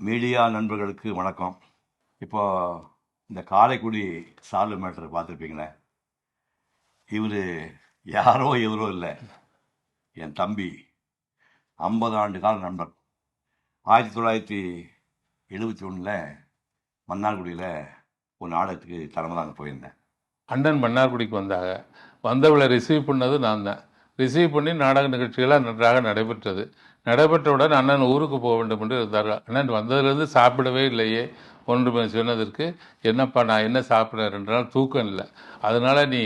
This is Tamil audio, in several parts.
மீடியா நண்பர்களுக்கு வணக்கம். இப்போ இந்த காரைக்குடி சார்லு மேட்டரை பார்த்துருப்பீங்களே. இவர் யாரோ இவரோ இல்லை, என் தம்பி, 50 ஆண்டு கால நண்பர். 1971 மன்னார்குடியில் ஒரு நாடகத்துக்கு தலைமை தாங்க போயிருந்தேன். அண்ணன் மன்னார்குடிக்கு வந்தவளை ரிசீவ் பண்ணது நான் தான். ரிசீவ் பண்ணி நாடக நிகழ்ச்சிகளாக நன்றாக நடைபெற்றது. நடைபெற்றவுடன் அண்ணன் ஊருக்கு போக வேண்டும் என்று இருந்தார். அண்ணன் வந்ததுலேருந்து சாப்பிடவே இல்லையே ஒன்று சொன்னதற்கு, என்னப்பா நான் என்ன சாப்பிட்றேன், 2 நாள் தூக்கம் இல்லை, அதனால் நீ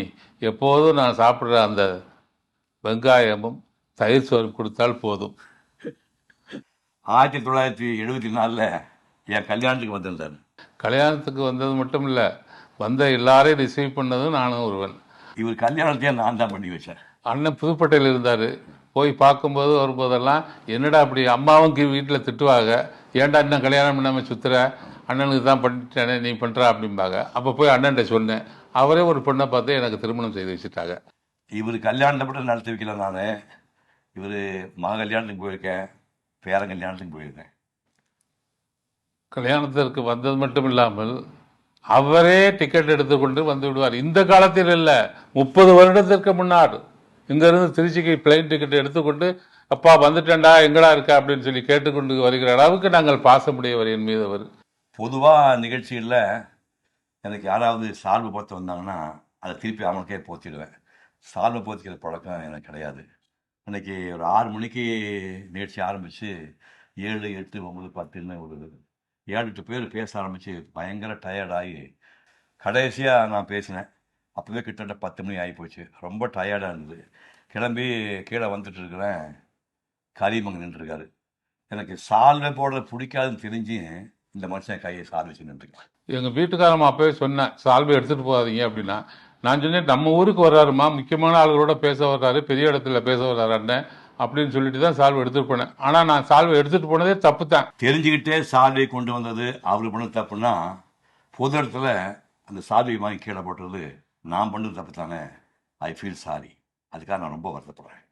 எப்போதும் நான் சாப்பிட்ற அந்த வெங்காயமும் தயிர் சோறு கொடுத்தால் போதும். 1974 என் கல்யாணத்துக்கு வந்திருந்தார். கல்யாணத்துக்கு வந்தது மட்டும் இல்லை, வந்த எல்லாரையும் ரிசீவ் பண்ணதும் நானும் ஒருவன். இவர் கல்யாணத்தையே நான் தான் பண்ணி வச்சேன். அண்ணன் புதுப்பேட்டையில் இருந்தார். போய் பார்க்கும்போது வரும்போதெல்லாம், என்னடா அப்படி அம்மாவும் வீட்டில் திட்டுவாங்க, ஏன்டா இன்னும் கல்யாணம் பண்ணாமல் சுற்றுற, அண்ணனுக்கு தான் பண்ணிட்டேனே நீ பண்ணுறா அப்படிம்பாங்க. அப்போ போய் அண்ணன்ட்ட சொன்னேன். அவரே ஒரு பொண்ணை பார்த்து எனக்கு திருமணம் செய்து வச்சுட்டாங்க. இவர் கல்யாணத்தை மட்டும் நடத்தி வைக்கல. நான் இவர் மக கல்யாணத்துக்கு போயிருக்கேன், பேரன் கல்யாணத்துக்கு போயிருக்கேன். கல்யாணத்திற்கு வந்தது மட்டும் இல்லாமல் அவரே டிக்கெட் எடுத்துக்கொண்டு வந்து விடுவார். இந்த காலத்தில் இல்லை, 30 வருடத்திற்கு முன்னாடி இங்கேருந்து திருச்சிக்கு பிளைன் டிக்கெட் எடுத்துக்கொண்டு, அப்பா வந்துட்டேன்டா எங்கடா இருக்கா அப்படின்னு சொல்லி கேட்டுக்கொண்டு வருகிற அளவுக்கு நாங்கள் பாசமுடையவர் என் மீது அவர். பொதுவாக நிகழ்ச்சிகளில் எனக்கு யாராவது சால்வு போத்து வந்தாங்கன்னா அதை திருப்பி அவனுக்கே போத்திடுவேன். சால்வை போத்திக்கிற பழக்கம் எனக்கு கிடையாது. அன்றைக்கி ஒரு 6 மணிக்கு நிகழ்ச்சி ஆரம்பித்து 7, 8, 9, 10ன்னு ஒரு 7-8 பேர் பேச ஆரம்பித்து பயங்கர டயர்டாகி கடைசியாக நான் பேசினேன். அப்போவே கிட்டத்தட்ட 10 மணி ஆகி போச்சு. ரொம்ப டயர்டாக இருந்தது. கிளம்பி கீழே வந்துட்டு இருக்கிறேன். கரிமங்க நின்றுருக்காரு. எனக்கு சால்வை போடுறது பிடிக்காதுன்னு தெரிஞ்சு இந்த மனுஷன் கையை சால்வை வச்சு நின்றுருக்கேன். எங்கள் வீட்டுக்காரம்மா அப்போவே சொன்னேன், சால்வை எடுத்துகிட்டு போகாதீங்க அப்படின்னா. நான் சொன்னேன், நம்ம ஊருக்கு வர்றாருமா, முக்கியமான ஆளுகளோட பேச வர்றாரு, பெரிய இடத்துல பேச வர்றாரு அண்ணன் அப்படின்னு சொல்லிட்டு தான் சால்வை எடுத்துகிட்டு போனேன். ஆனால் நான் சால்வை எடுத்துகிட்டு போனதே தப்பு தான். தெரிஞ்சுக்கிட்டே சால்வை கொண்டு வந்தது அவர் பண்ண தப்புன்னா, பொது இடத்துல அந்த சால்வை வாங்கி கீழே போட்டது நான் பண்ணது தப்பு தானே. I feel sorry. அதுக்காக நான் ரொம்ப வருத்தப்படுறேன்.